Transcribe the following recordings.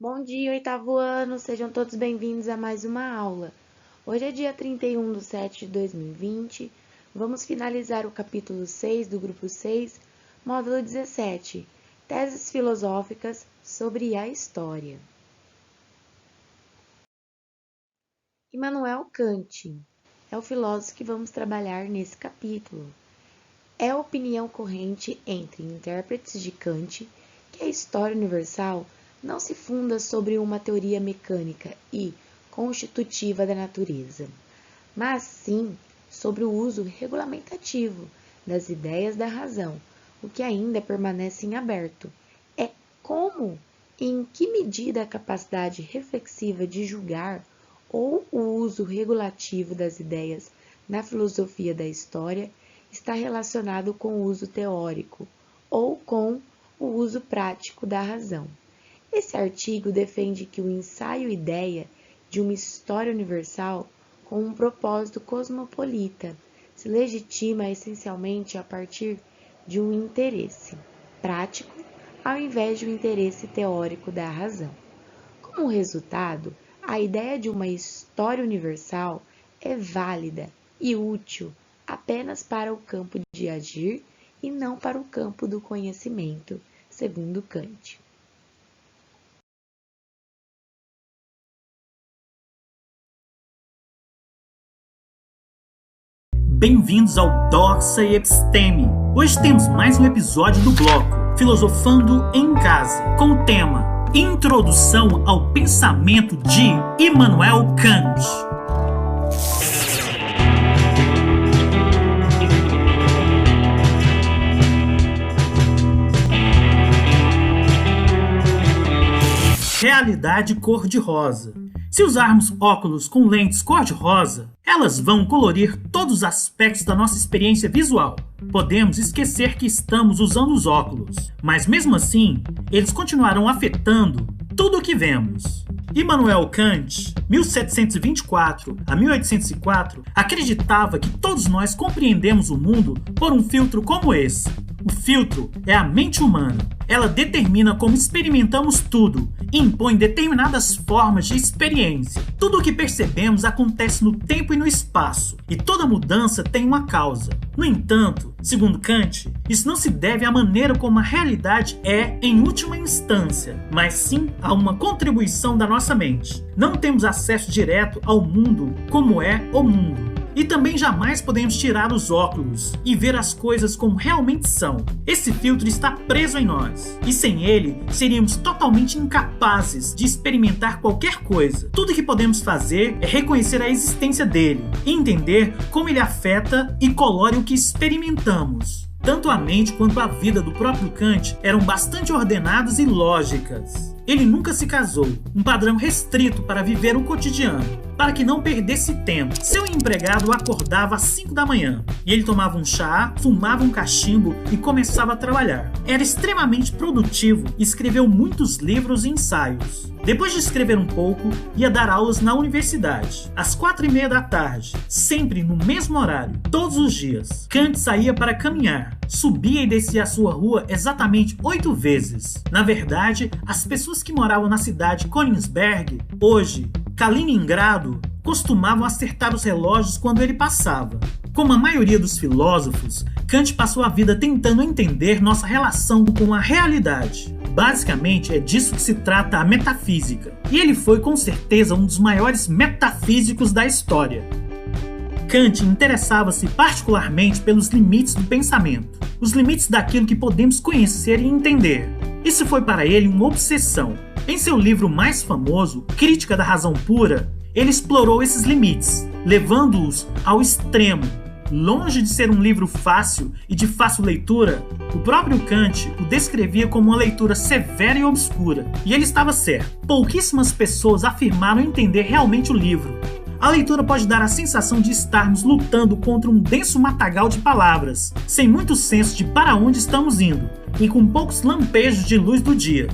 Bom dia, oitavo ano! Sejam todos bem-vindos a mais uma aula. Hoje é dia 31/7/2020. Vamos finalizar o capítulo 6 do grupo 6, módulo 17, Teses filosóficas sobre a história. Immanuel Kant é o filósofo que vamos trabalhar nesse capítulo. É a opinião corrente entre intérpretes de Kant que a história universal não se funda sobre uma teoria mecânica e constitutiva da natureza, mas sim sobre o uso regulamentativo das ideias da razão, o que ainda permanece em aberto. É como e em que medida a capacidade reflexiva de julgar ou o uso regulativo das ideias na filosofia da história está relacionado com o uso teórico ou com o uso prático da razão. Esse artigo defende que o ensaio-ideia de uma história universal com um propósito cosmopolita se legitima essencialmente a partir de um interesse prático ao invés de um interesse teórico da razão. Como resultado, a ideia de uma história universal é válida e útil apenas para o campo de agir e não para o campo do conhecimento, segundo Kant. Bem-vindos ao Doxa e Episteme. Hoje temos mais um episódio do bloco Filosofando em Casa, com o tema Introdução ao Pensamento de Immanuel Kant. Realidade cor-de-rosa. Se usarmos óculos com lentes cor-de-rosa, elas vão colorir todos os aspectos da nossa experiência visual. Podemos esquecer que estamos usando os óculos, mas mesmo assim, eles continuarão afetando tudo o que vemos. Immanuel Kant, 1724 a 1804, acreditava que todos nós compreendemos o mundo por um filtro como esse. O filtro é a mente humana. Ela determina como experimentamos tudo e impõe determinadas formas de experiência. Tudo o que percebemos acontece no tempo e no espaço, e toda mudança tem uma causa. No entanto, segundo Kant, isso não se deve à maneira como a realidade é em última instância, mas sim a uma contribuição da nossa mente. Não temos acesso direto ao mundo como é o mundo. E também jamais podemos tirar os óculos e ver as coisas como realmente são. Esse filtro está preso em nós, e sem ele, seríamos totalmente incapazes de experimentar qualquer coisa. Tudo que podemos fazer é reconhecer a existência dele e entender como ele afeta e colore o que experimentamos. Tanto a mente quanto a vida do próprio Kant eram bastante ordenadas e lógicas. Ele nunca se casou, um padrão restrito para viver o cotidiano, para que não perdesse tempo. Seu empregado acordava às 5 da manhã, e ele tomava um chá, fumava um cachimbo e começava a trabalhar. Era extremamente produtivo e escreveu muitos livros e ensaios. Depois de escrever um pouco, ia dar aulas na universidade, às 4:30 da tarde, sempre no mesmo horário, todos os dias. Kant saía para caminhar, subia e descia a sua rua exatamente 8 vezes. Na verdade, as pessoas que moravam na cidade de Königsberg, hoje Kaliningrado, costumavam acertar os relógios quando ele passava. Como a maioria dos filósofos, Kant passou a vida tentando entender nossa relação com a realidade. Basicamente, é disso que se trata a metafísica. E ele foi com certeza um dos maiores metafísicos da história. Kant interessava-se particularmente pelos limites do pensamento, os limites daquilo que podemos conhecer e entender. Isso foi para ele uma obsessão. Em seu livro mais famoso, Crítica da Razão Pura, ele explorou esses limites, levando-os ao extremo. Longe de ser um livro fácil e de fácil leitura, o próprio Kant o descrevia como uma leitura severa e obscura. E ele estava certo. Pouquíssimas pessoas afirmaram entender realmente o livro. A leitura pode dar a sensação de estarmos lutando contra um denso matagal de palavras, sem muito senso de para onde estamos indo, e com poucos lampejos de luz do dia.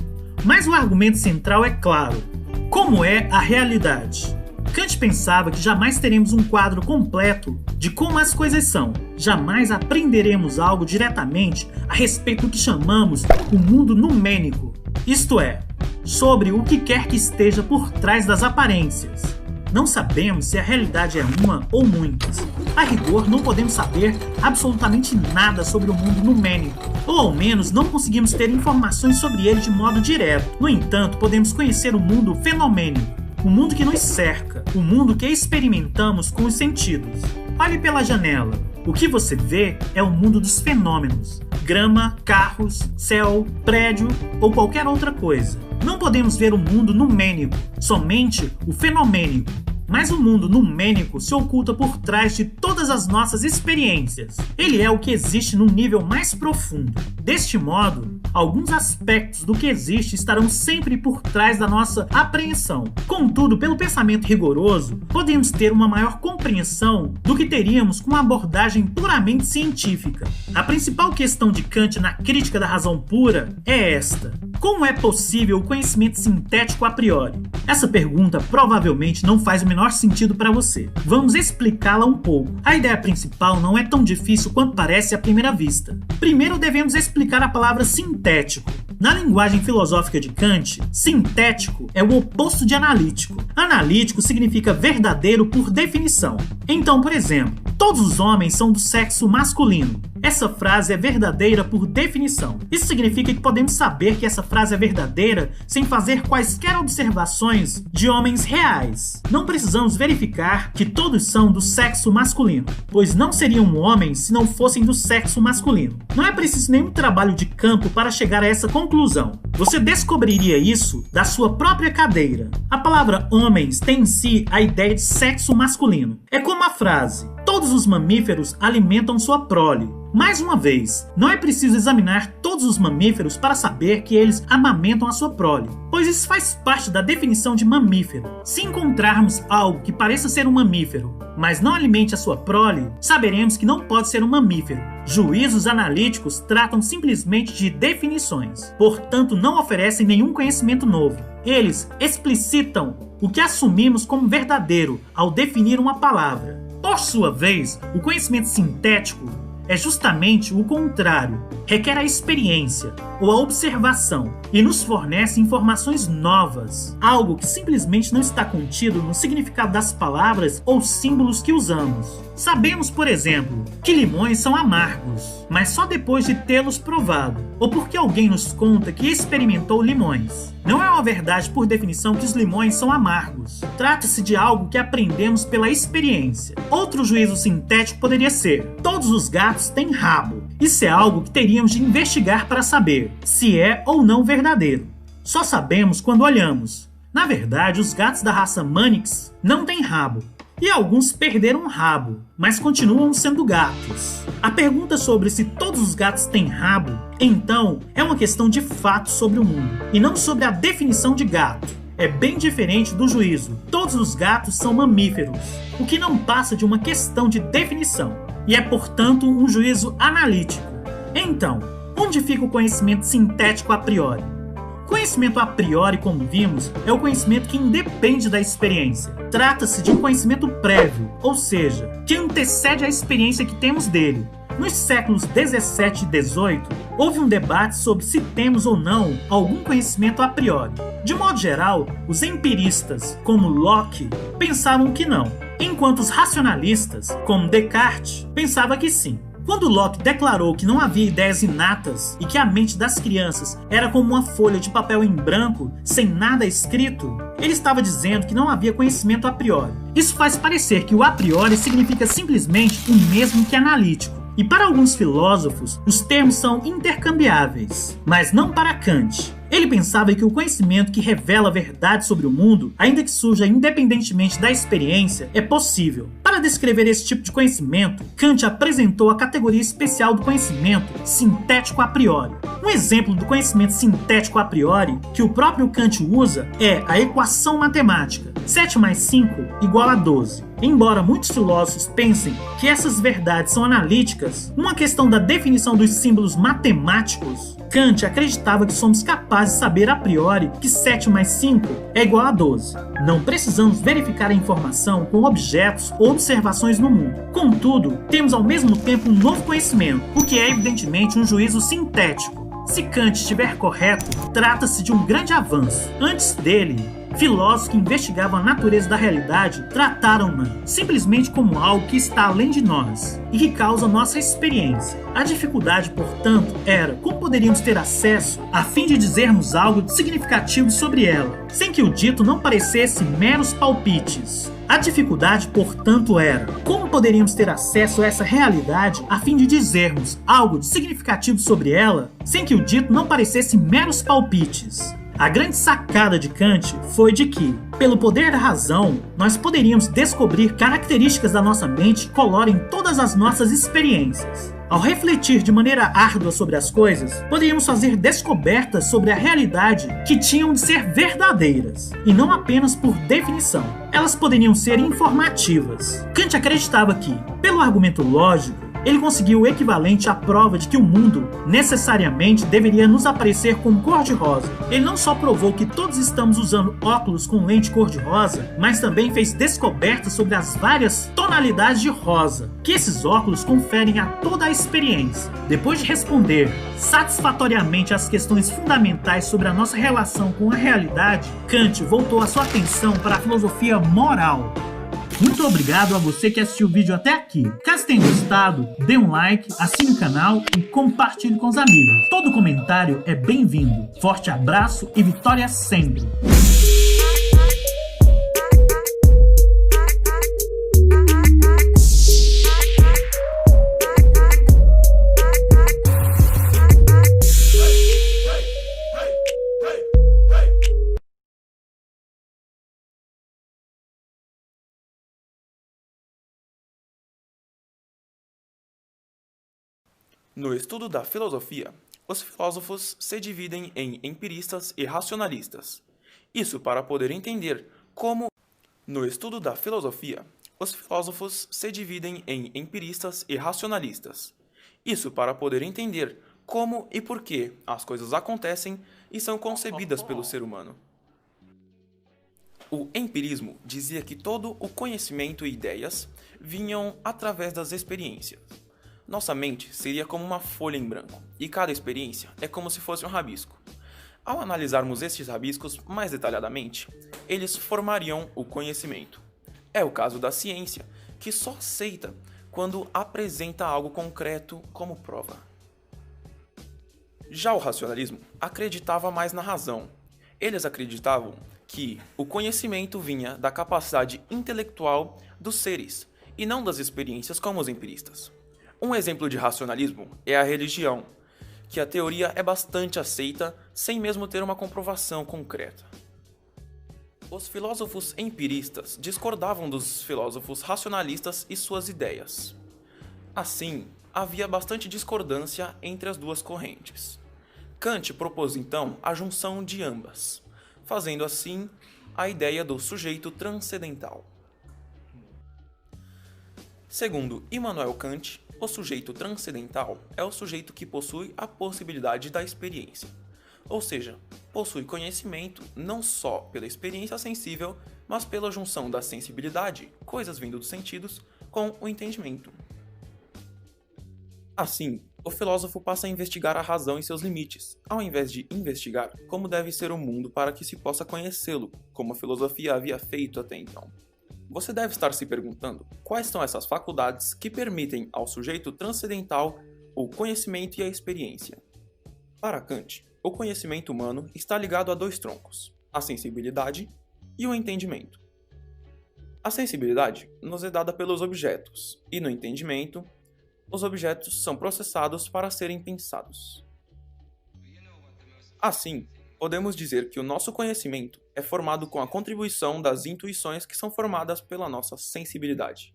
Mas o argumento central é claro: como é a realidade? Kant pensava que jamais teremos um quadro completo de como as coisas são. Jamais aprenderemos algo diretamente a respeito do que chamamos o mundo numênico. Isto é, sobre o que quer que esteja por trás das aparências. Não sabemos se a realidade é uma ou muitas. A rigor, não podemos saber absolutamente nada sobre o mundo numênico, ou ao menos não conseguimos ter informações sobre ele de modo direto. No entanto, podemos conhecer o mundo fenomênico, o mundo que nos cerca, o mundo que experimentamos com os sentidos. Olhe pela janela. O que você vê é o mundo dos fenômenos: grama, carros, céu, prédio ou qualquer outra coisa. Não podemos ver o mundo numênico, somente o fenomênico. Mas o mundo numênico se oculta por trás de todas as nossas experiências. Ele é o que existe num nível mais profundo. Deste modo, alguns aspectos do que existe estarão sempre por trás da nossa apreensão. Contudo, pelo pensamento rigoroso, podemos ter uma maior compreensão do que teríamos com uma abordagem puramente científica. A principal questão de Kant na crítica da razão pura é esta: como é possível o conhecimento sintético a priori? Essa pergunta provavelmente não faz o menor sentido para você. Vamos explicá-la um pouco. A ideia principal não é tão difícil quanto parece à primeira vista. Primeiro devemos explicar a palavra sintético. Na linguagem filosófica de Kant, sintético é o oposto de analítico. Analítico significa verdadeiro por definição. Então, por exemplo, todos os homens são do sexo masculino. Essa frase é verdadeira por definição. Isso significa que podemos saber que essa frase é verdadeira sem fazer quaisquer observações de homens reais. Não precisamos verificar que todos são do sexo masculino, pois não seriam homens se não fossem do sexo masculino. Não é preciso nenhum trabalho de campo para chegar a essa conclusão. Você descobriria isso da sua própria cadeira. A palavra homens tem em si a ideia de sexo masculino. É como a frase: todos os mamíferos alimentam sua prole. Mais uma vez, não é preciso examinar todos os mamíferos para saber que eles amamentam a sua prole, pois isso faz parte da definição de mamífero. Se encontrarmos algo que pareça ser um mamífero, mas não alimente a sua prole, saberemos que não pode ser um mamífero. Juízos analíticos tratam simplesmente de definições, portanto não oferecem nenhum conhecimento novo. Eles explicitam o que assumimos como verdadeiro ao definir uma palavra. Por sua vez, o conhecimento sintético é justamente o contrário. Requer a experiência ou a observação e nos fornece informações novas, algo que simplesmente não está contido no significado das palavras ou símbolos que usamos. Sabemos, por exemplo, que limões são amargos, mas só depois de tê-los provado, ou porque alguém nos conta que experimentou limões. Não é uma verdade por definição que os limões são amargos. Trata-se de algo que aprendemos pela experiência. Outro juízo sintético poderia ser: todos os gatos têm rabo. Isso é algo que teríamos de investigar para saber se é ou não verdadeiro. Só sabemos quando olhamos. Na verdade, os gatos da raça Manix não têm rabo. E alguns perderam o rabo, mas continuam sendo gatos. A pergunta sobre se todos os gatos têm rabo, então, é uma questão de fato sobre o mundo, e não sobre a definição de gato. É bem diferente do juízo: todos os gatos são mamíferos, o que não passa de uma questão de definição, e é, portanto, um juízo analítico. Então, onde fica o conhecimento sintético a priori? Conhecimento a priori, como vimos, é o conhecimento que independe da experiência. Trata-se de um conhecimento prévio, ou seja, que antecede a experiência que temos dele. Nos séculos 17 e 18, houve um debate sobre se temos ou não algum conhecimento a priori. De modo geral, os empiristas, como Locke, pensavam que não, enquanto os racionalistas, como Descartes, pensavam que sim. Quando Locke declarou que não havia ideias inatas e que a mente das crianças era como uma folha de papel em branco, sem nada escrito, ele estava dizendo que não havia conhecimento a priori. Isso faz parecer que o a priori significa simplesmente o mesmo que analítico. E para alguns filósofos, os termos são intercambiáveis, mas não para Kant. Ele pensava que o conhecimento que revela a verdade sobre o mundo, ainda que surja independentemente da experiência, é possível. Para descrever esse tipo de conhecimento, Kant apresentou a categoria especial do conhecimento sintético a priori. Um exemplo do conhecimento sintético a priori que o próprio Kant usa é a equação matemática: 7 mais 5 igual a 12. Embora muitos filósofos pensem que essas verdades são analíticas, uma questão da definição dos símbolos matemáticos, Kant acreditava que somos capazes de saber a priori que 7 mais 5 é igual a 12. Não precisamos verificar a informação com objetos ou observações no mundo. Contudo, temos ao mesmo tempo um novo conhecimento, o que é evidentemente um juízo sintético. Se Kant estiver correto, trata-se de um grande avanço. Antes dele, filósofos que investigavam a natureza da realidade trataram-na simplesmente como algo que está além de nós e que causa nossa experiência. A dificuldade, portanto, era como poderíamos ter acesso a fim de dizermos algo significativo sobre ela, sem que o dito não parecesse meros palpites. A dificuldade, portanto, era como poderíamos ter acesso a essa realidade a fim de dizermos algo de significativo sobre ela, sem que o dito não parecesse meros palpites. A grande sacada de Kant foi de que, pelo poder da razão, nós poderíamos descobrir características da nossa mente que colorem todas as nossas experiências. Ao refletir de maneira árdua sobre as coisas, poderíamos fazer descobertas sobre a realidade que tinham de ser verdadeiras, e não apenas por definição. Elas poderiam ser informativas. Kant acreditava que, pelo argumento lógico, ele conseguiu o equivalente à prova de que o mundo necessariamente deveria nos aparecer como cor-de-rosa. Ele não só provou que todos estamos usando óculos com lente cor-de-rosa, mas também fez descobertas sobre as várias tonalidades de rosa que esses óculos conferem a toda a experiência. Depois de responder satisfatoriamente às questões fundamentais sobre a nossa relação com a realidade, Kant voltou a sua atenção para a filosofia moral. Muito obrigado a você que assistiu o vídeo até aqui. Caso tenha gostado, dê um like, assine o canal e compartilhe com os amigos. Todo comentário é bem-vindo. Forte abraço e vitória sempre! No estudo da filosofia, os filósofos se dividem em empiristas e racionalistas. Isso para poder entender como... No estudo da filosofia, os filósofos se dividem em empiristas e racionalistas. Isso para poder entender como e por que as coisas acontecem e são concebidas pelo ser humano. O empirismo dizia que todo o conhecimento e ideias vinham através das experiências. Nossa mente seria como uma folha em branco, e cada experiência é como se fosse um rabisco. Ao analisarmos estes rabiscos mais detalhadamente, eles formariam o conhecimento. É o caso da ciência, que só aceita quando apresenta algo concreto como prova. Já o racionalismo acreditava mais na razão. Eles acreditavam que o conhecimento vinha da capacidade intelectual dos seres, e não das experiências como os empiristas. Um exemplo de racionalismo é a religião, que a teoria é bastante aceita sem mesmo ter uma comprovação concreta. Os filósofos empiristas discordavam dos filósofos racionalistas e suas ideias. Assim, havia bastante discordância entre as duas correntes. Kant propôs então a junção de ambas, fazendo assim a ideia do sujeito transcendental. Segundo Immanuel Kant, o sujeito transcendental é o sujeito que possui a possibilidade da experiência, ou seja, possui conhecimento não só pela experiência sensível, mas pela junção da sensibilidade, coisas vindo dos sentidos, com o entendimento. Assim, o filósofo passa a investigar a razão e seus limites, ao invés de investigar como deve ser o mundo para que se possa conhecê-lo, como a filosofia havia feito até então. Você deve estar se perguntando quais são essas faculdades que permitem ao sujeito transcendental o conhecimento e a experiência. Para Kant, o conhecimento humano está ligado a dois troncos, a sensibilidade e o entendimento. A sensibilidade nos é dada pelos objetos, e no entendimento, os objetos são processados para serem pensados. Assim, podemos dizer que o nosso conhecimento é formado com a contribuição das intuições que são formadas pela nossa sensibilidade.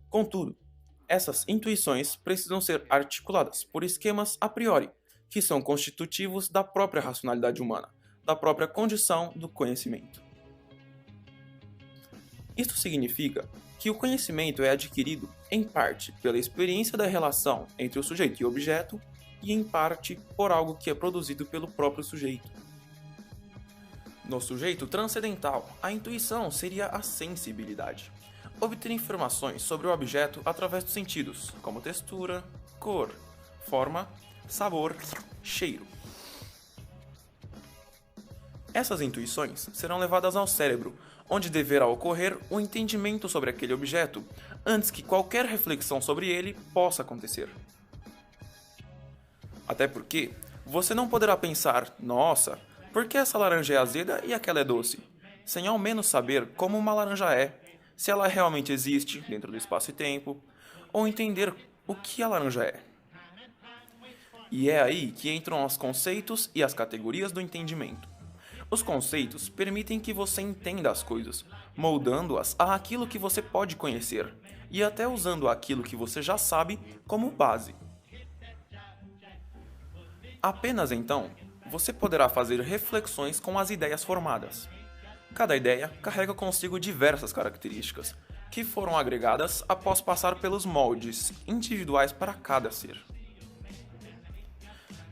Contudo, essas intuições precisam ser articuladas por esquemas a priori, que são constitutivos da própria racionalidade humana, da própria condição do conhecimento. Isto significa que o conhecimento é adquirido, em parte, pela experiência da relação entre o sujeito e o objeto, e em parte por algo que é produzido pelo próprio sujeito. No sujeito transcendental, a intuição seria a sensibilidade. Obter informações sobre o objeto através dos sentidos, como textura, cor, forma, sabor cheiro. Essas intuições serão levadas ao cérebro, onde deverá ocorrer o entendimento sobre aquele objeto antes que qualquer reflexão sobre ele possa acontecer. Até porque você não poderá pensar, nossa, por que essa laranja é azeda e aquela é doce? Sem ao menos saber como uma laranja é, se ela realmente existe dentro do espaço e tempo, ou entender o que a laranja é. E é aí que entram os conceitos e as categorias do entendimento. Os conceitos permitem que você entenda as coisas, moldando-as àquilo que você pode conhecer, e até usando aquilo que você já sabe como base. Apenas então, você poderá fazer reflexões com as ideias formadas. Cada ideia carrega consigo diversas características, que foram agregadas após passar pelos moldes individuais para cada ser.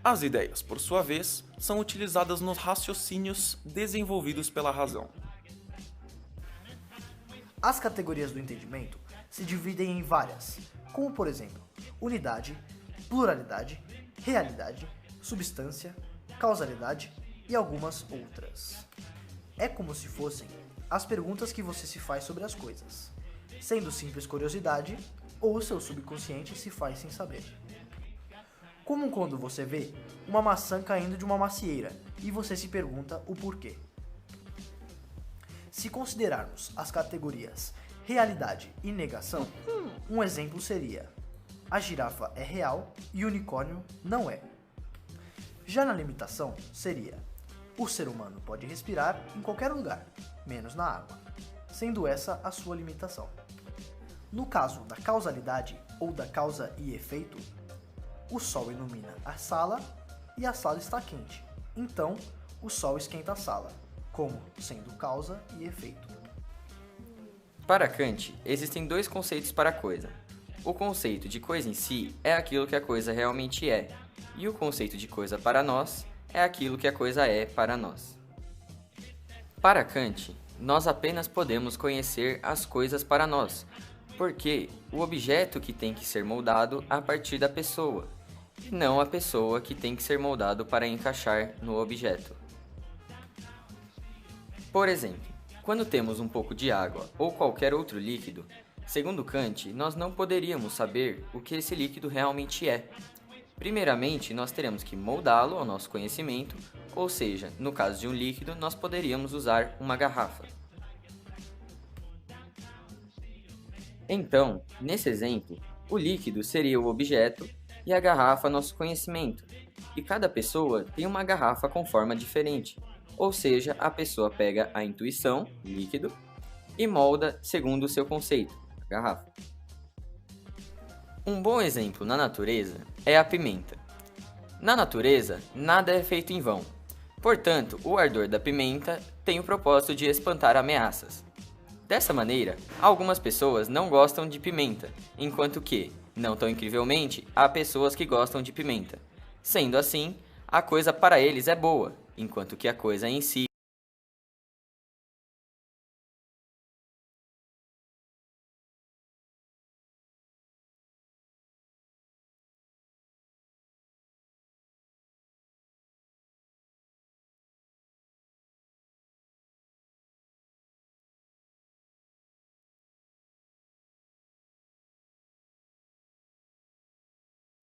As ideias, por sua vez, são utilizadas nos raciocínios desenvolvidos pela razão. As categorias do entendimento se dividem em várias, como por exemplo, unidade, pluralidade, realidade, substância, causalidade e algumas outras. É como se fossem as perguntas que você se faz sobre as coisas, sendo simples curiosidade ou o seu subconsciente se faz sem saber. Como quando você vê uma maçã caindo de uma macieira e você se pergunta o porquê. Se considerarmos as categorias realidade e negação, um exemplo seria: a girafa é real e o unicórnio não é. Já na limitação seria: o ser humano pode respirar em qualquer lugar, menos na água, sendo essa a sua limitação. No caso da causalidade ou da causa e efeito, o sol ilumina a sala e a sala está quente, então o sol esquenta a sala, como sendo causa e efeito. Para Kant, existem dois conceitos para a coisa. O conceito de coisa em si é aquilo que a coisa realmente é, e o conceito de coisa para nós é aquilo que a coisa é para nós. Para Kant, nós apenas podemos conhecer as coisas para nós, porque o objeto que tem que ser moldado a partir da pessoa, e não a pessoa que tem que ser moldado para encaixar no objeto. Por exemplo, quando temos um pouco de água ou qualquer outro líquido, segundo Kant, nós não poderíamos saber o que esse líquido realmente é. Primeiramente, nós teremos que moldá-lo ao nosso conhecimento, ou seja, no caso de um líquido, nós poderíamos usar uma garrafa. Então, nesse exemplo, o líquido seria o objeto e a garrafa nosso conhecimento. E cada pessoa tem uma garrafa com forma diferente, ou seja, a pessoa pega a intuição, líquido, e molda segundo o seu conceito, a garrafa. Um bom exemplo na natureza é a pimenta. Na natureza, nada é feito em vão. Portanto, o ardor da pimenta tem o propósito de espantar ameaças. Dessa maneira, algumas pessoas não gostam de pimenta, enquanto que, não tão incrivelmente, há pessoas que gostam de pimenta. Sendo assim, a coisa para eles é boa, enquanto que a coisa em si